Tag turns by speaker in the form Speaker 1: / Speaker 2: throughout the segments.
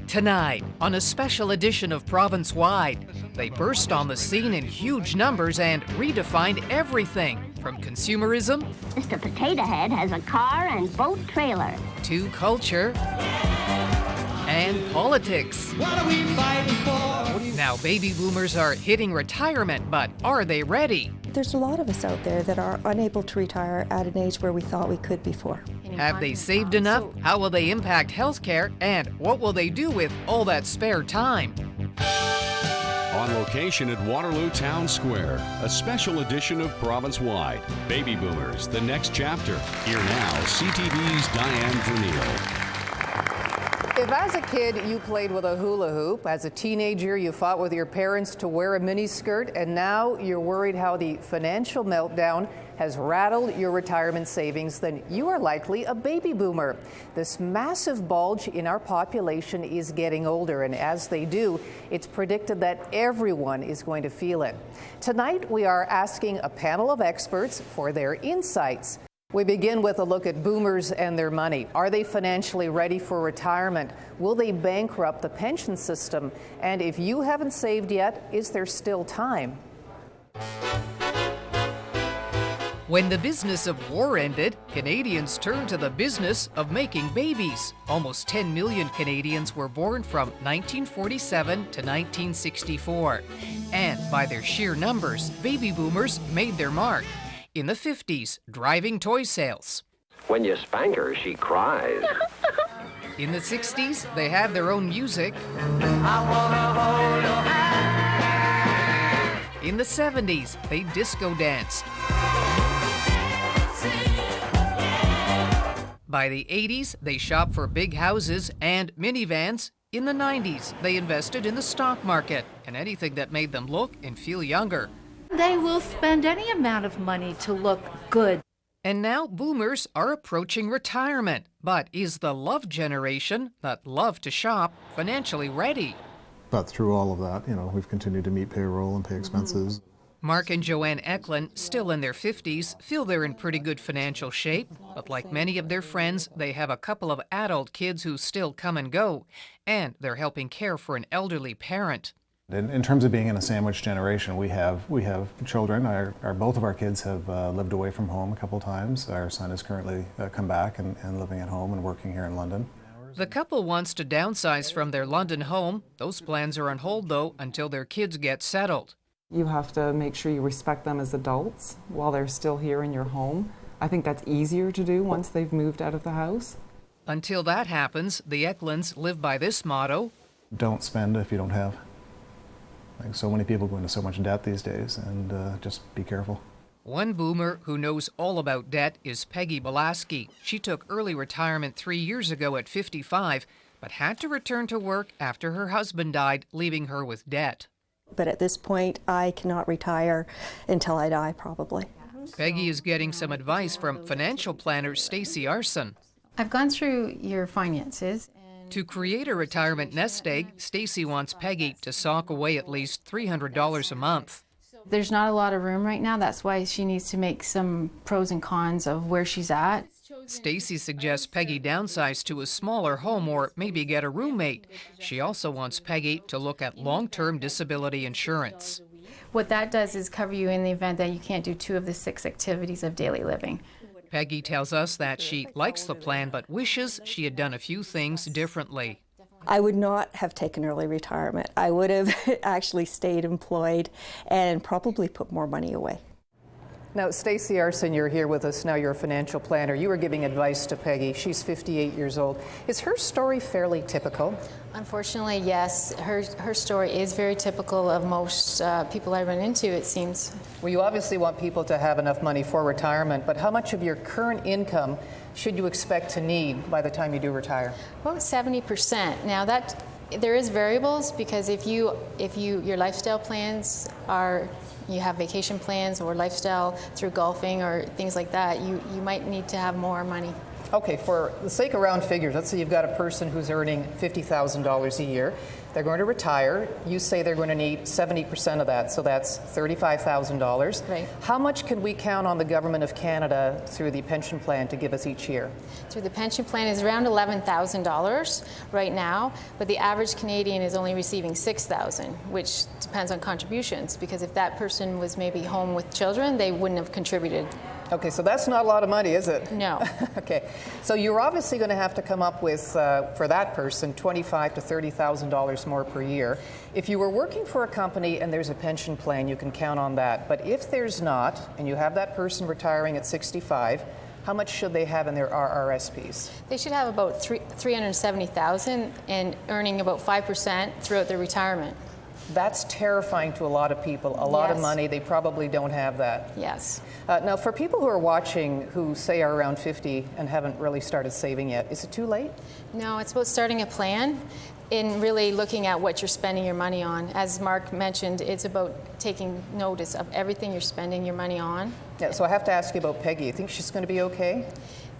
Speaker 1: Tonight, on a special edition of Provincewide, they burst on the scene in huge numbers and redefined everything from consumerism
Speaker 2: Mr. Potato Head has a car and boat trailer
Speaker 1: to culture and politics.
Speaker 3: What are we fighting for?
Speaker 1: Now, baby boomers are hitting retirement, but are they ready?
Speaker 4: There's a lot of us out there that are unable to retire at an age where we thought we could before.
Speaker 1: Have they saved enough? How will they impact healthcare? And what will they do with all that spare time?
Speaker 5: On location at Waterloo Town Square, a special edition of Provincewide. Baby Boomers, the next chapter. Here now, CTV's Daiene Vernile.
Speaker 6: If as a kid you played with a hula hoop, as a teenager you fought with your parents to wear a miniskirt, and now you're worried how the financial meltdown has rattled your retirement savings, then you are likely a baby boomer. This massive bulge in our population is getting older, and as they do, it's predicted that everyone is going to feel it. Tonight, we are asking a panel of experts for their insights. We begin with a look at boomers and their money. Are they financially ready for retirement? Will they bankrupt the pension system? And if you haven't saved yet, is there still time?
Speaker 1: When the business of war ended, Canadians turned to the business of making babies. Almost 10 million Canadians were born from 1947 to 1964. And by their sheer numbers, baby boomers made their mark. In the 50s, driving toy sales.
Speaker 7: When you spank her, she cries.
Speaker 1: In the 60s, they had their own music. In the 70s, they disco danced. By the 80s, they shopped for big houses and minivans. In the 90s, they invested in the stock market and anything that made them look and feel younger.
Speaker 8: They will spend any amount of money to look good.
Speaker 1: And now boomers are approaching retirement. But is the love generation that love to shop financially ready?
Speaker 9: But through all of that, we've continued to meet payroll and pay expenses.
Speaker 1: Mark and Joanne Eklund, still in their 50s, feel they're in pretty good financial shape. But like many of their friends, they have a couple of adult kids who still come and go. And they're helping care for an elderly parent.
Speaker 9: In terms of being in a sandwich generation, we have children. Both of our kids have lived away from home a couple times. Our son has currently come back and living at home and working here in London.
Speaker 1: The couple wants to downsize from their London home. Those plans are on hold, though, until their kids get settled.
Speaker 10: You have to make sure you respect them as adults while they're still here in your home. I think that's easier to do once they've moved out of the house.
Speaker 1: Until that happens, the Eklunds live by this motto:
Speaker 9: don't spend if you don't have. Like so many people go into so much debt these days, and just be careful.
Speaker 1: One boomer who knows all about debt is Peggy Belaski. She took early retirement 3 years ago at 55, but had to return to work after her husband died, leaving her with debt.
Speaker 4: But at this point, I cannot retire until I die, probably.
Speaker 1: Peggy is getting some advice from financial planner Stacey Arson.
Speaker 11: I've gone through your finances.
Speaker 1: To create a retirement nest egg, Stacey wants Peggy to sock away at least $300 a month.
Speaker 11: There's not a lot of room right now. That's why she needs to make some pros and cons of where she's at.
Speaker 1: Stacey suggests Peggy downsize to a smaller home or maybe get a roommate. She also wants Peggy to look at long-term disability insurance.
Speaker 11: What that does is cover you in the event that you can't do 2 of the 6 activities of daily living.
Speaker 1: Peggy tells us that she likes the plan but wishes she had done a few things differently.
Speaker 4: I would not have taken early retirement. I would have actually stayed employed and probably put more money away.
Speaker 6: Now, Stacey Arson, you're here with us now. You're a financial planner. You were giving advice to Peggy. She's 58 years old. Is her story fairly typical?
Speaker 11: Unfortunately, yes. Her story is very typical of most people I run into, it seems.
Speaker 6: Well, you obviously want people to have enough money for retirement, but how much of your current income should you expect to need by the time you do retire?
Speaker 11: About 70%. Now, that there is variables, because if your lifestyle plans are, you have vacation plans or lifestyle through golfing or things like that, you might need to have more money.
Speaker 6: Okay, for the sake of round figures, let's say you've got a person who's earning $50,000 a year. They're going to retire. You say they're going to need 70% of that, so that's $35,000.
Speaker 11: Right.
Speaker 6: How much can we count on the Government of Canada through the pension plan to give us each year?
Speaker 11: Through the pension plan is around $11,000 right now, but the average Canadian is only receiving $6,000, which depends on contributions, because if that person was maybe home with children, they wouldn't have contributed.
Speaker 6: Okay, so that's not a lot of money, is it?
Speaker 11: No.
Speaker 6: Okay, so you're obviously going to have to come up with, for that person, $25,000 to $30,000 more per year. If you were working for a company and there's a pension plan, you can count on that. But if there's not, and you have that person retiring at 65, how much should they have in their RRSPs?
Speaker 11: They should have about $370,000 and earning about 5% throughout their retirement.
Speaker 6: That's terrifying to a lot of people. A lot of money. They probably don't have that.
Speaker 11: Yes.
Speaker 6: Now, for people who are watching who say are around 50 and haven't really started saving yet, is it too late?
Speaker 11: No, it's about starting a plan and really looking at what you're spending your money on. As Mark mentioned, it's about taking notice of everything you're spending your money on.
Speaker 6: Yeah, so I have to ask you about Peggy. You think she's going to be okay?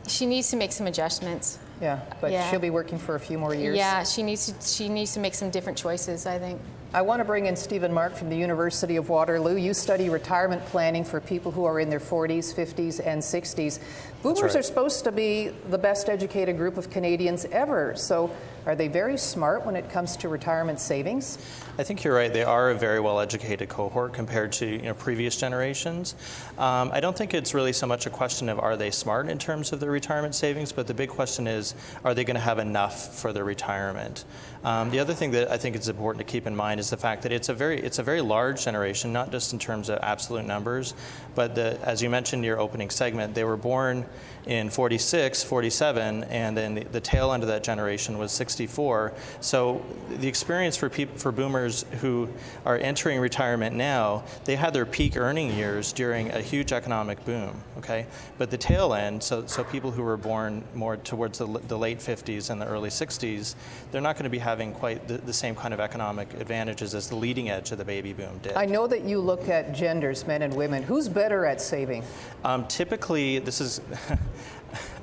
Speaker 11: She needs to make some adjustments.
Speaker 6: Yeah, but she'll be working for a few more years.
Speaker 11: Yeah, she needs to make some different choices, I think.
Speaker 6: I want to bring in Stephen Mark from the University of Waterloo. You study retirement planning for people who are in their 40s, 50s, and 60s. Boomers are supposed to be the best educated group of Canadians ever. So are they very smart when it comes to retirement savings?
Speaker 12: I think you're right. They are a very well-educated cohort compared to previous generations. I don't think it's really so much a question of are they smart in terms of their retirement savings, but the big question is, are they going to have enough for their retirement? The other thing that I think is important to keep in mind is the fact that it's a very large generation, not just in terms of absolute numbers, but as you mentioned in your opening segment, they were born in 46, 47, and then the tail end of that generation was 64. So the experience for boomers who are entering retirement now, they had their peak earning years during a huge economic boom, okay? But the tail end, so people who were born more towards the late 50s and the early 60s, they're not going to be having quite the same kind of economic advantages as the leading edge of the baby boom did.
Speaker 6: I know that you look at genders, men and women. Who's better at saving?
Speaker 12: Typically, this is,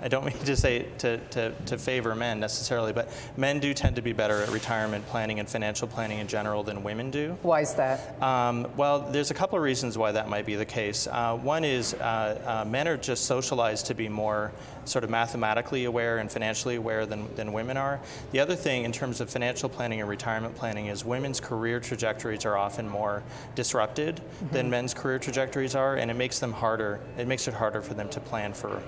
Speaker 12: I don't mean to say to favor men necessarily, but men do tend to be better at retirement planning and financial planning in general than women do.
Speaker 6: Why is that?
Speaker 12: Well, there's a couple of reasons why that might be the case. One is men are just socialized to be more sort of mathematically aware and financially aware than women are. The other thing in terms of financial planning and retirement planning is women's career trajectories are often more disrupted than men's career trajectories are, and it makes them harder. It makes it harder for them to plan for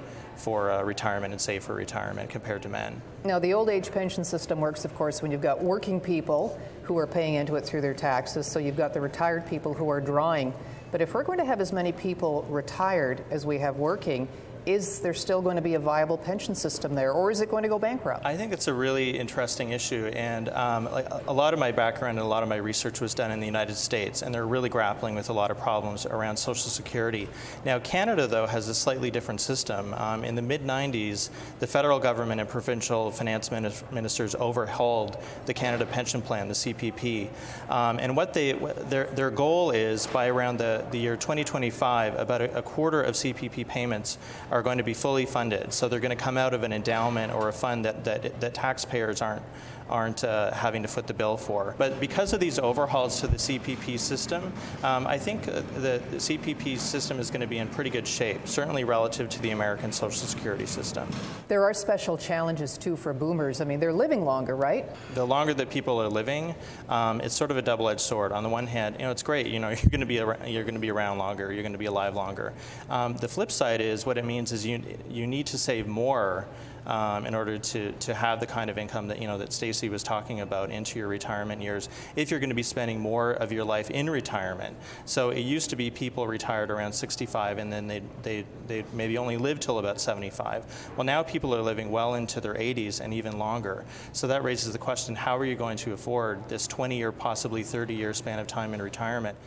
Speaker 12: retirement and save for retirement compared to men.
Speaker 6: Now, the old age pension system works, of course, when you've got working people who are paying into it through their taxes, so you've got the retired people who are drawing. But if we're going to have as many people retired as we have working, is there still going to be a viable pension system there, or is it going to go bankrupt?
Speaker 12: I think it's a really interesting issue, and a lot of my background and a lot of my research was done in the United States, and they're really grappling with a lot of problems around Social Security. Now, Canada, though, has a slightly different system. In the mid-90s, the federal government and provincial finance ministers overhauled the Canada Pension Plan, the CPP, and what their goal is, by around the year 2025, about a quarter of CPP payments are going to be fully funded. So they're going to come out of an endowment or a fund that taxpayers aren't having to foot the bill for. But because of these overhauls to the CPP system, I think the CPP system is going to be in pretty good shape, certainly relative to the American Social Security system. There
Speaker 6: are special challenges too for boomers. I mean, they're living longer, right?
Speaker 12: The longer that people are living, it's sort of a double-edged sword. On the one hand, it's great. You're going to be around longer. You're going to be alive longer. The flip side is what it means is you need to save more in order to have the kind of income that that Stacey was talking about into your retirement years, if you're going to be spending more of your life in retirement. So it used to be people retired around 65 and then they maybe only live till about 75. Well, now people are living well into their 80s and even longer. So that raises the question, how are you going to afford this 20-year, possibly 30-year span of time in retirement?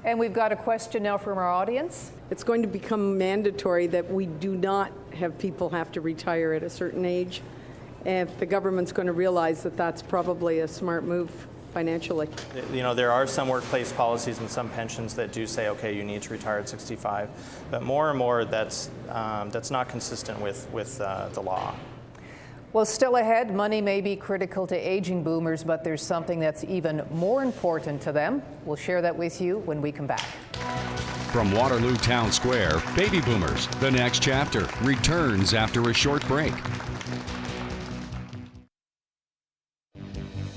Speaker 6: And we've got a question now from our audience.
Speaker 13: It's going to become mandatory that we do not have people have to retire at a certain age. And if the government's going to realize that that's probably a smart move financially.
Speaker 12: You know, there are some workplace policies and some pensions that do say, okay, you need to retire at 65, but more and more that's not consistent with the law.
Speaker 6: Well, still ahead, money may be critical to aging boomers, but there's something that's even more important to them. We'll share that with you when we come back.
Speaker 5: From Waterloo Town Square, Baby Boomers, the next chapter, returns after a short break.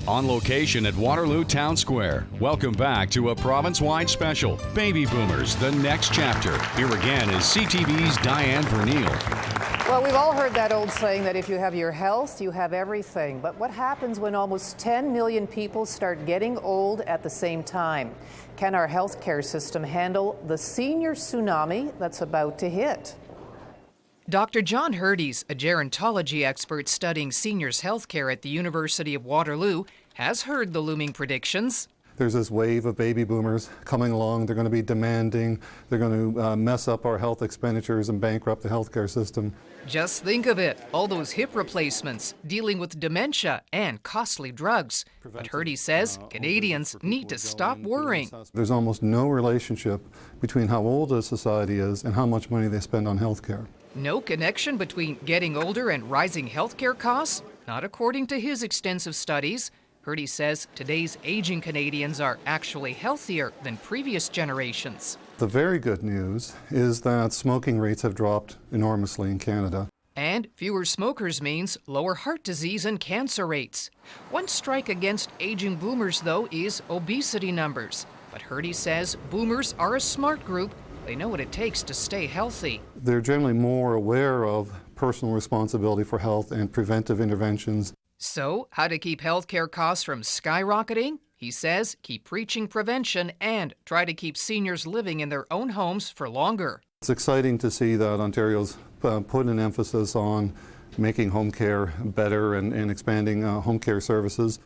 Speaker 5: On location at Waterloo Town Square. Welcome back to a province-wide special, Baby Boomers, the next chapter. Here again is CTV's Daiene Vernile.
Speaker 6: Well, we've all heard that old saying that if you have your health, you have everything. But what happens when almost 10 million people start getting old at the same time? Can our healthcare system handle the senior tsunami that's about to hit?
Speaker 1: Dr. John Hurdy's, a gerontology expert studying seniors' healthcare at the University of Waterloo, has heard the looming predictions.
Speaker 14: There's this wave of baby boomers coming along. They're going to be demanding. They're going to mess up our health expenditures and bankrupt the healthcare system.
Speaker 1: Just think of it, all those hip replacements, dealing with dementia and costly drugs. But Hurdy says Canadians need to stop worrying.
Speaker 14: There's almost no relationship between how old a society is and how much money they spend on healthcare.
Speaker 1: No connection between getting older and rising healthcare costs? Not according to his extensive studies. Hurdy says today's aging Canadians are actually healthier than previous generations.
Speaker 14: The very good news is that smoking rates have dropped enormously in Canada.
Speaker 1: And fewer smokers means lower heart disease and cancer rates. One strike against aging boomers, though, is obesity numbers. But Hurdy says boomers are a smart group. They know what it takes to stay healthy.
Speaker 14: They're generally more aware of personal responsibility for health and preventive interventions.
Speaker 1: So, how to keep healthcare costs from skyrocketing? He says keep preaching prevention and try to keep seniors living in their own homes for longer.
Speaker 14: It's exciting to see that Ontario's put an emphasis on making home care better and expanding home care services.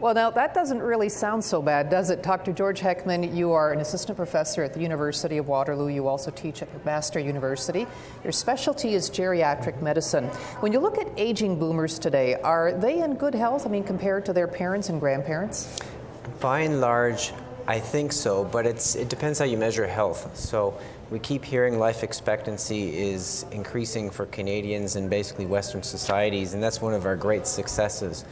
Speaker 6: Well, now, that doesn't really sound so bad, does it? Dr. George Heckman, you are an assistant professor at the University of Waterloo. You also teach at McMaster University. Your specialty is geriatric medicine. When you look at aging boomers today, are they in good health, compared to their parents and grandparents?
Speaker 15: By and large, I think so, but it depends how you measure health. So we keep hearing life expectancy is increasing for Canadians and basically Western societies, and that's one of our great successes.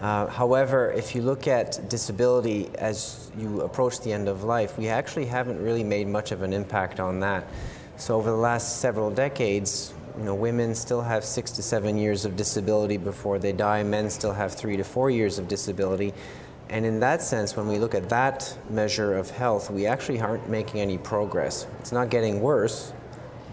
Speaker 15: However, if you look at disability as you approach the end of life, we actually haven't really made much of an impact on that. So over the last several decades, women still have 6 to 7 years of disability before they die. Men still have 3 to 4 years of disability. And in that sense, when we look at that measure of health, we actually aren't making any progress. It's not getting worse,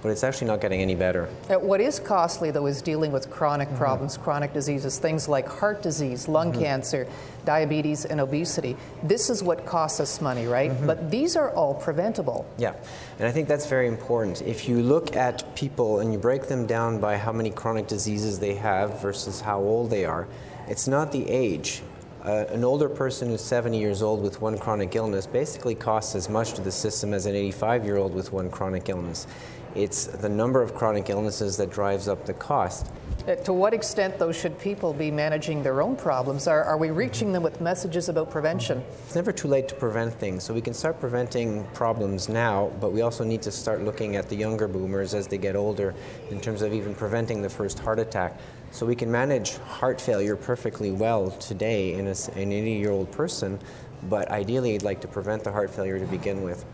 Speaker 15: but it's actually not getting any better.
Speaker 6: What is costly, though, is dealing with chronic problems, chronic diseases, things like heart disease, lung cancer, diabetes, and obesity. This is what costs us money, right? But these are all preventable.
Speaker 15: Yeah, and I think that's very important. If you look at people and you break them down by how many chronic diseases they have versus how old they are, it's not the age. An older person who's 70 years old with one chronic illness basically costs as much to the system as an 85-year-old with one chronic illness. It's the number of chronic illnesses that drives up the cost.
Speaker 6: To what extent, though, should people be managing their own problems? Are we reaching them with messages about prevention?
Speaker 15: It's never too late to prevent things, so we can start preventing problems now, but we also need to start looking at the younger boomers as they get older in terms of even preventing the first heart attack. So we can manage heart failure perfectly well today in an 80-year-old person, but ideally I'd like to prevent the heart failure to begin with.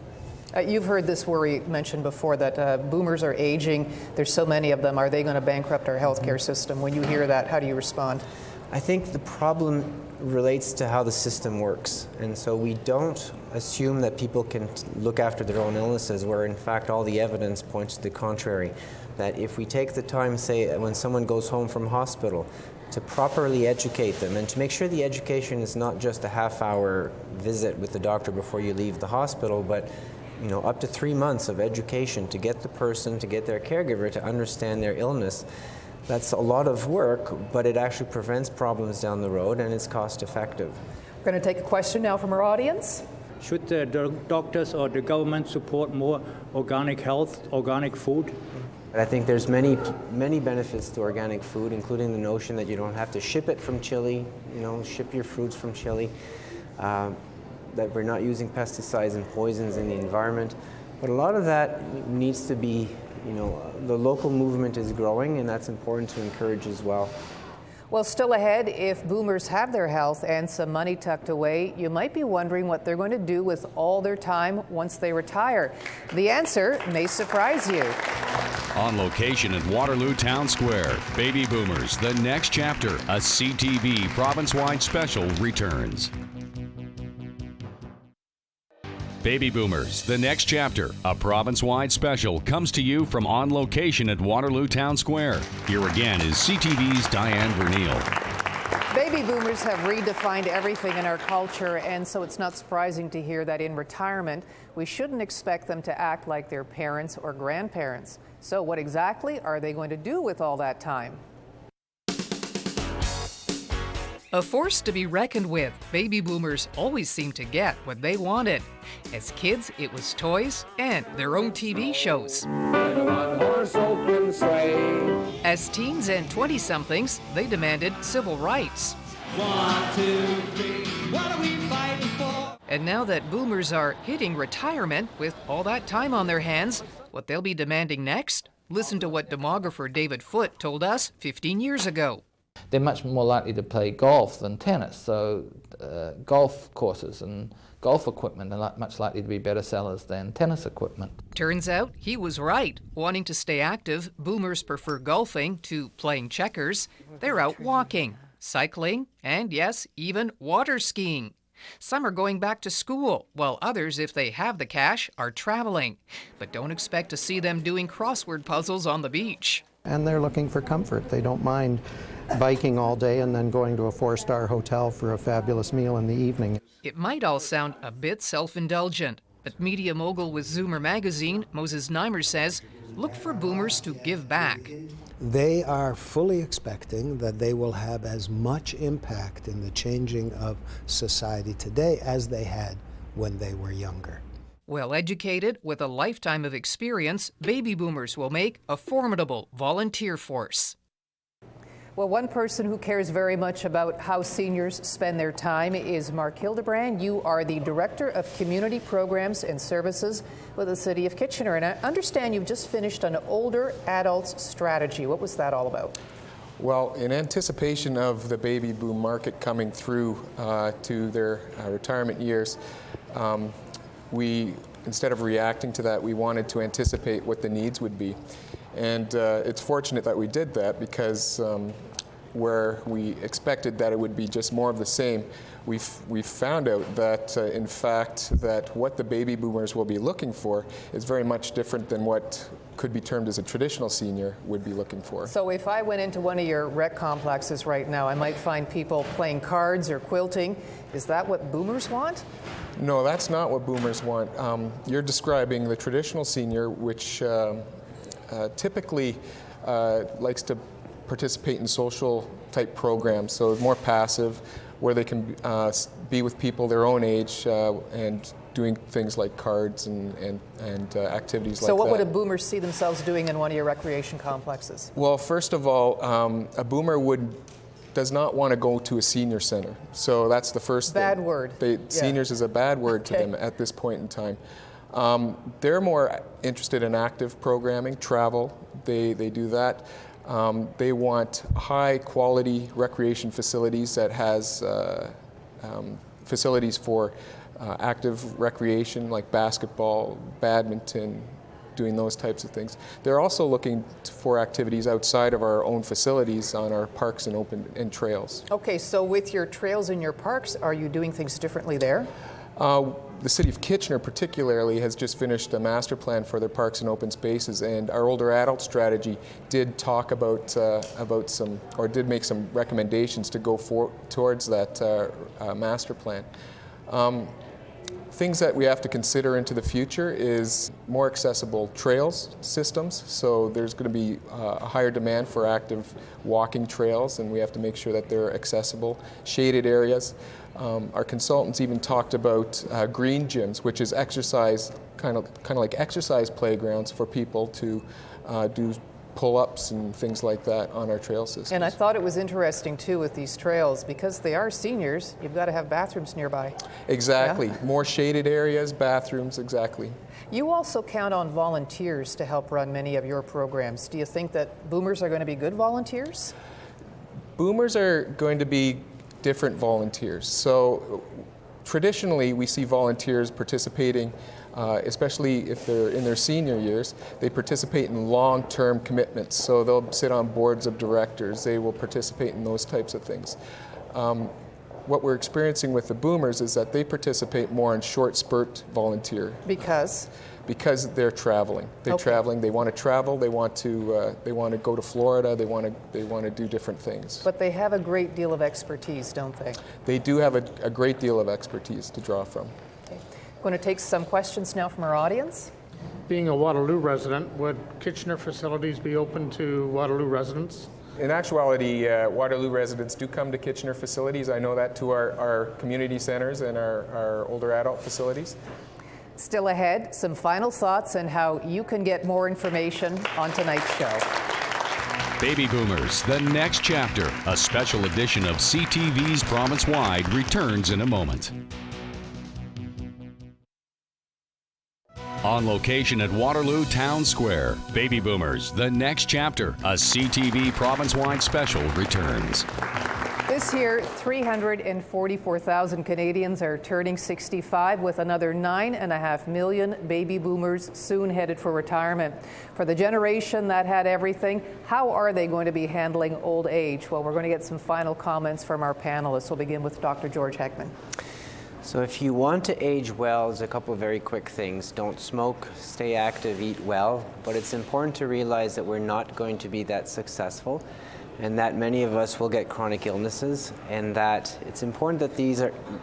Speaker 6: You've heard this worry mentioned before that boomers are aging. There's so many of them. Are they going to bankrupt our healthcare system? When you hear that, how do you respond?
Speaker 15: I think the problem relates to how the system works. And so we don't assume that people can look after their own illnesses, where in fact all the evidence points to the contrary. That if we take the time, say, when someone goes home from hospital, to properly educate them and to make sure the education is not just a half-hour visit with the doctor before you leave the hospital, but up to 3 months of education to get the person, to get their caregiver to understand their illness. That's a lot of work, but it actually prevents problems down the road and it's cost effective.
Speaker 6: We're going to take a question now from our audience.
Speaker 3: Should the doctors or the government support more organic health, organic food?
Speaker 15: I think there's many benefits to organic food, including the notion that you don't have to ship it from Chile, ship your fruits from Chile. that we're not using pesticides and poisons in the environment. But a lot of that needs to be, the local movement is growing, and that's important to encourage as well.
Speaker 6: Well, still ahead, if boomers have their health and some money tucked away, you might be wondering what they're going to do with all their time once they retire. The answer may surprise you.
Speaker 5: On location at Waterloo Town Square, Baby Boomers, the next chapter, a CTV province-wide special returns. Baby Boomers, the next chapter, a province-wide special, comes to you from On Location at Waterloo Town Square. Here again is CTV's Daiene Vernile.
Speaker 6: Baby boomers have redefined everything in our culture, and so it's not surprising to hear that in retirement, we shouldn't expect them to act like their parents or grandparents. So what exactly are they going to do with all that time?
Speaker 1: A force to be reckoned with, baby boomers always seem to get what they wanted. As kids, it was toys and their own TV shows. As teens and 20-somethings, they demanded civil rights.
Speaker 16: 1, 2, 3, what are we fighting for?
Speaker 1: And now that boomers are hitting retirement with all that time on their hands, what they'll be demanding next? Listen to what demographer David Foote told us 15 years ago.
Speaker 17: They're much more likely to play golf than tennis, so golf courses and golf equipment are much likely to be better sellers than tennis equipment.
Speaker 1: Turns out he was right. Wanting to stay active, boomers prefer golfing to playing checkers. They're out walking, cycling, and yes, even water skiing. Some are going back to school, while others, if they have the cash, are traveling. But don't expect to see them doing crossword puzzles on the beach.
Speaker 18: And they're looking for comfort. They don't mind biking all day and then going to a 4-star hotel for a fabulous meal in the evening.
Speaker 1: It might all sound a bit self-indulgent, but media mogul with Zoomer magazine, Moses Neimer, says, look for boomers to give back.
Speaker 19: They are fully expecting that they will have as much impact in the changing of society today as they had when they were younger.
Speaker 1: Well-educated, with a lifetime of experience, baby boomers will make a formidable volunteer force.
Speaker 6: Well, one person who cares very much about how seniors spend their time is Mark Hildebrand. You are the Director of Community Programs and Services with the City of Kitchener. And I understand you've just finished an older adults strategy. What was that all about?
Speaker 20: Well, in anticipation of the baby boom market coming through to their retirement years, we, instead of reacting to that, we wanted to anticipate what the needs would be. And it's fortunate that we did that because where we expected that it would be just more of the same, we found out that, in fact, that what the baby boomers will be looking for is very much different than what could be termed as a traditional senior would be looking for.
Speaker 6: So if I went into one of your rec complexes right now, I might find people playing cards or quilting. Is that what boomers want?
Speaker 20: No, that's not what boomers want. You're describing the traditional senior, which typically likes to participate in social type programs, so more passive, where they can be with people their own age and doing things like cards and activities like that.
Speaker 6: So what would a boomer see themselves doing in one of your recreation complexes?
Speaker 20: Well, first of all, a boomer does not want to go to a senior center. So that's the first thing.
Speaker 6: Bad word.
Speaker 20: Seniors is a bad word to them at this point in time. They're more interested in active programming, travel. They do that. They want high quality recreation facilities that has facilities for active recreation like basketball, badminton, doing those types of things. They're also looking for activities outside of our own facilities on our parks and trails.
Speaker 6: Okay, so with your trails and your parks, are you doing things differently there?
Speaker 20: The City of Kitchener particularly has just finished a master plan for their parks and open spaces, and our older adult strategy did talk about some, or did make some recommendations to go towards that master plan. Things that we have to consider into the future is more accessible trails systems. So there's going to be a higher demand for active walking trails, and we have to make sure that they're accessible. Shaded areas. Our consultants even talked about green gyms, which is exercise, kind of like exercise playgrounds for people to do pull-ups and things like that on our trail systems.
Speaker 6: And I thought it was interesting too with these trails, because they are seniors, you've got to have bathrooms nearby.
Speaker 20: Exactly.
Speaker 6: Yeah.
Speaker 20: More shaded areas, bathrooms, exactly.
Speaker 6: You also count on volunteers to help run many of your programs. Do you think that boomers are going to be good volunteers?
Speaker 20: Boomers are going to be different volunteers. So traditionally, we see volunteers participating, especially if they're in their senior years, they participate in long-term commitments. So they'll sit on boards of directors, they will participate in those types of things. What we're experiencing with the boomers is that they participate more in short spurt volunteer.
Speaker 6: Because?
Speaker 20: Because they're traveling. They're traveling. They want to travel. They want to go to Florida. They want to do different things.
Speaker 6: But they have a great deal of expertise, don't they?
Speaker 20: They do have a great deal of expertise to draw from.
Speaker 6: Okay. I'm going to take some questions now from our audience.
Speaker 21: Being a Waterloo resident, would Kitchener facilities be open to Waterloo residents?
Speaker 20: In actuality, Waterloo residents do come to Kitchener facilities. I know that to our community centers and our older adult facilities.
Speaker 6: Still ahead, some final thoughts on how you can get more information on tonight's show.
Speaker 5: Baby Boomers, the next chapter. A special edition of CTV's Provincewide returns in a moment. On location at Waterloo Town Square, Baby Boomers, the next chapter. A CTV Provincewide special returns.
Speaker 6: This year, 344,000 Canadians are turning 65, with another 9.5 million baby boomers soon headed for retirement. For the generation that had everything, how are they going to be handling old age? Well, we're going to get some final comments from our panelists. We'll begin with Dr. George Heckman.
Speaker 15: So if you want to age well, there's a couple of very quick things. Don't smoke, stay active, eat well. But it's important to realize that we're not going to be that successful, and that many of us will get chronic illnesses, and that it's important that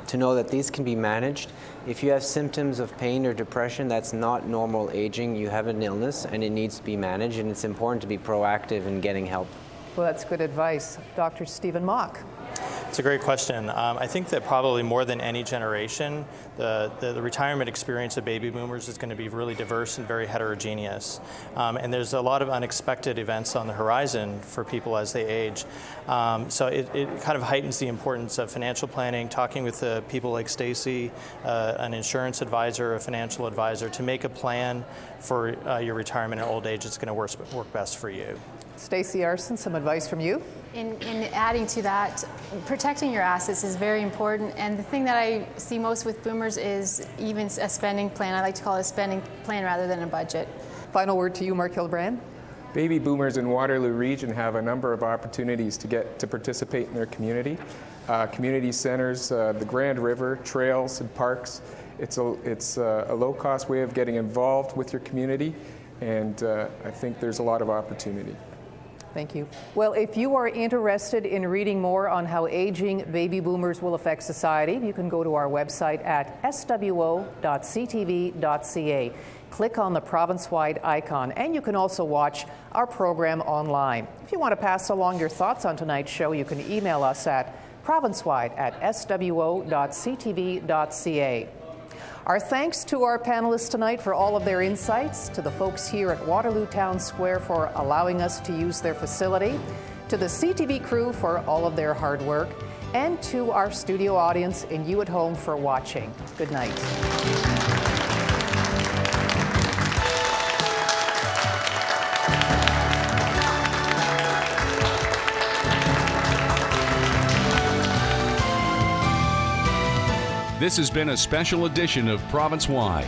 Speaker 15: to know that these can be managed. If you have symptoms of pain or depression, that's not normal aging. You have an illness and it needs to be managed, and it's important to be proactive in getting help.
Speaker 6: Well, that's good advice. Dr. Stephen Mock.
Speaker 12: It's a great question. I think that probably more than any generation, the retirement experience of baby boomers is going to be really diverse and very heterogeneous. And there's a lot of unexpected events on the horizon for people as they age. So it kind of heightens the importance of financial planning, talking with people like Stacy, an insurance advisor, a financial advisor, to make a plan for your retirement and old age that's going to work best for you.
Speaker 6: Stacey Arson, some advice from you?
Speaker 11: In adding to that, protecting your assets is very important, and the thing that I see most with boomers is even a spending plan. I like to call it a spending plan rather than a budget.
Speaker 6: Final word to you, Mark Hildebrand.
Speaker 20: Baby boomers in Waterloo region have a number of opportunities to get to participate in their community. Community centers, the Grand River, trails and parks. It's a low-cost way of getting involved with your community, and I think there's a lot of opportunity.
Speaker 6: Thank you. Well, if you are interested in reading more on how aging baby boomers will affect society, you can go to our website at swo.ctv.ca. Click on the Provincewide icon, and you can also watch our program online. If you want to pass along your thoughts on tonight's show, you can email us at provincewide@swo.ctv.ca. Our thanks to our panelists tonight for all of their insights, to the folks here at Waterloo Town Square for allowing us to use their facility, to the CTV crew for all of their hard work, and to our studio audience and you at home for watching. Good night.
Speaker 5: This has been a special edition of Provincewide.